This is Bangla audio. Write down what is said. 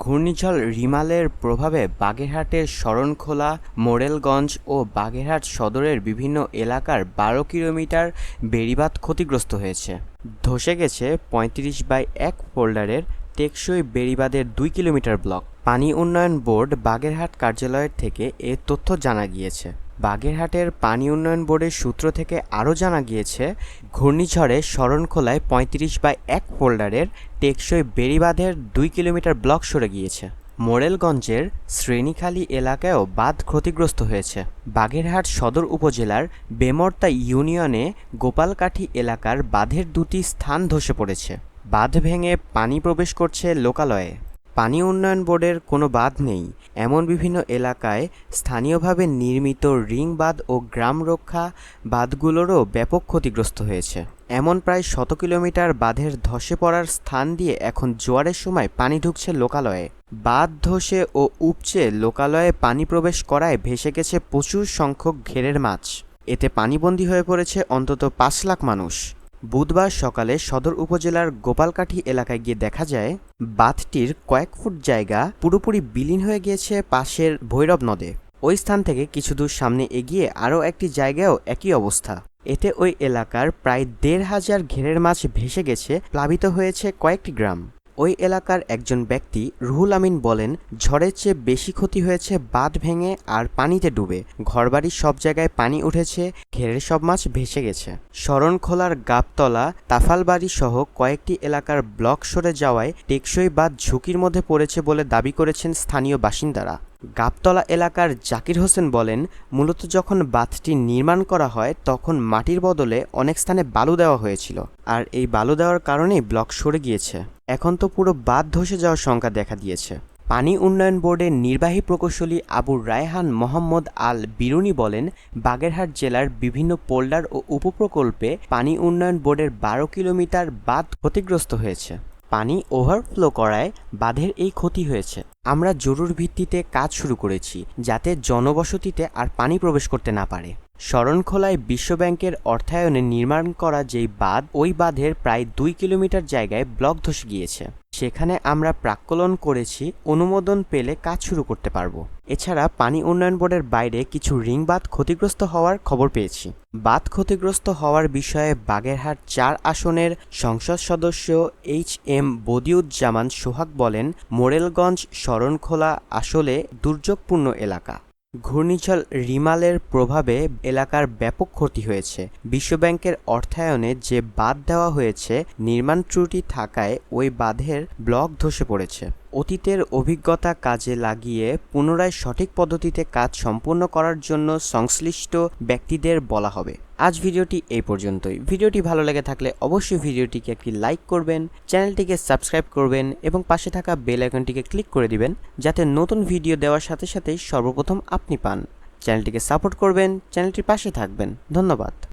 ঘূর্ণিঝড় রিমালের প্রভাবে বাগেরহাটের শরণখোলা, মোরেলগঞ্জ ও বাগেরহাট সদরের বিভিন্ন এলাকার ১২ কিলোমিটার বেড়িবাঁধ ক্ষতিগ্রস্ত হয়েছে। ধসে গেছে ৩৫/১ ফোল্ডারের টেকসই বেড়িবাঁধের ২ কিলোমিটার ব্লক। পানি উন্নয়ন বোর্ড বাগেরহাট কার্যালয়ের থেকে এ তথ্য জানা গিয়েছে। বাগেরহাটের পানি উন্নয়ন বোর্ডের সূত্র থেকে আরও জানা গিয়েছে, ঘূর্ণিঝড়ে শরণখোলায় ৩৫/১ ফোল্ডারের টেকসই বেড়িবাঁধের ২ কিলোমিটার ব্লক সরে গিয়েছে। মোরেলগঞ্জের শ্রেণীখালী এলাকায়ও বাঁধ ক্ষতিগ্রস্ত হয়েছে। বাগেরহাট সদর উপজেলার বেমর্তা ইউনিয়নে গোপালকাঠি এলাকার বাঁধের ২টি স্থান ধসে পড়েছে। বাঁধ ভেঙে পানি প্রবেশ করছে লোকালয়ে। পানি উন্নয়ন বোর্ডের কোনো বাঁধ নেই এমন বিভিন্ন এলাকায় স্থানীয়ভাবে নির্মিত রিং বাঁধ ও গ্রাম রক্ষা বাঁধগুলোরও ব্যাপক ক্ষতিগ্রস্ত হয়েছে। এমন প্রায় ১০০ কিলোমিটার বাঁধের ধসে পড়ার স্থান দিয়ে এখন জোয়ারের সময় পানি ঢুকছে লোকালয়ে। বাঁধ ধসে ও উপচে লোকালয়ে পানি প্রবেশ করায় ভেসে গেছে প্রচুর সংখ্যক ঘেরের মাছ। এতে পানিবন্দী হয়ে পড়েছে অন্তত ৫ লাখ মানুষ। বুধবার সকালে সদর উপজেলার গোপালকাঠি এলাকায় গিয়ে দেখা যায়, বাঁধটির কয়েক ফুট জায়গা পুরোপুরি বিলীন হয়ে গিয়েছে পাশের ভৈরব নদে। ওই স্থান থেকে কিছু দূর সামনে এগিয়ে আরও একটি জায়গায়ও একই অবস্থা। এতে ওই এলাকার প্রায় ১৫০০ ঘেরের মাছ ভেসে গেছে, প্লাবিত হয়েছে কয়েকটি গ্রাম। ওই এলাকার একজন ব্যক্তি রুহুল আমিন বলেন, ঝড়ের চেয়ে বেশি ক্ষতি হয়েছে বাঁধ ভেঙে আর পানিতে ডুবে। ঘরবাড়ির সব জায়গায় পানি উঠেছে, ঘেরের সব মাছ ভেসে গেছে। শরণখোলার গাবতলা, তাফালবাড়ি সহ কয়েকটি এলাকার ব্লক সরে যাওয়ায় টেকসই বাঁধ ঝুঁকির মধ্যে পড়েছে বলে দাবি করেছেন স্থানীয় বাসিন্দারা। গাবতলা এলাকার জাকির হোসেন বলেন, মূলত যখন বাঁধটি নির্মাণ করা হয় তখন মাটির বদলে অনেক স্থানে বালু দেওয়া হয়েছিল, আর এই বালু দেওয়ার কারণেই ব্লক সরে গিয়েছে। এখন তো পুরো বাঁধ ধসে যাওয়ার শঙ্কা দেখা দিয়েছে। পানি উন্নয়ন বোর্ডের নির্বাহী প্রকৌশলী আবুর রায়হান মোহাম্মদ আল বিরুনি বলেন, বাগেরহাট জেলার বিভিন্ন পোল্ডার ও উপপ্রকল্পে পানি উন্নয়ন বোর্ডের ১২ কিলোমিটার বাঁধ ক্ষতিগ্রস্ত হয়েছে। পানি ওভারফ্লো করায় বাঁধের এই ক্ষতি হয়েছে। আমরা জরুর ভিত্তিতে কাজ শুরু করেছি যাতে জনবসতিতে আর পানি প্রবেশ করতে না পারে। শরণখোলায় বিশ্বব্যাংকের অর্থায়নে নির্মাণ করা যেই বাঁধ, ওই বাঁধের প্রায় ২ কিলোমিটার জায়গায় ব্লক ধসে গিয়েছে। সেখানে আমরা প্রাক্কলন করেছি, অনুমোদন পেলে কাজ শুরু করতে পারব। এছাড়া পানি উন্নয়ন বোর্ডের বাইরে কিছু রিং বাঁধ ক্ষতিগ্রস্ত হওয়ার খবর পেয়েছি। বাঁধ ক্ষতিগ্রস্ত হওয়ার বিষয়ে বাগেরহাট ৪ আসনের সংসদ সদস্য HM বদিউজ্জামান সোহাগ বলেন, মোরেলগঞ্জ শরণখোলা আসলে দুর্যোগপূর্ণ এলাকা। ঘূর্ণিঝড় রিমালের প্রভাবে এলাকার ব্যাপক ক্ষতি হয়েছে। বিশ্বব্যাংকের অর্থায়নে যে বাঁধ দেওয়া হয়েছে, নির্মাণ ত্রুটি থাকায় ওই বাঁধের ব্লক ধসে পড়েছে। অতীতের অভিজ্ঞতা কাজে লাগিয়ে পুনরায় সঠিক পদ্ধতিতে কাজ সম্পূর্ণ করার জন্য সংশ্লিষ্ট ব্যক্তিদের বলা হবে। আজ ভিডিওটি এই পর্যন্তই। ভিডিওটি ভালো লেগে থাকলে অবশ্যই ভিডিওটিকে একটি লাইক করবেন, চ্যানেলটিকে সাবস্ক্রাইব করবেন এবং পাশে থাকা বেল আইকনটিকে ক্লিক করে দিবেন যাতে নতুন ভিডিও দেওয়ার সাথে সাথেই সর্বপ্রথম আপনি পান। চ্যানেলটিকে সাপোর্ট করবেন, চ্যানেলটির পাশে থাকবেন। ধন্যবাদ।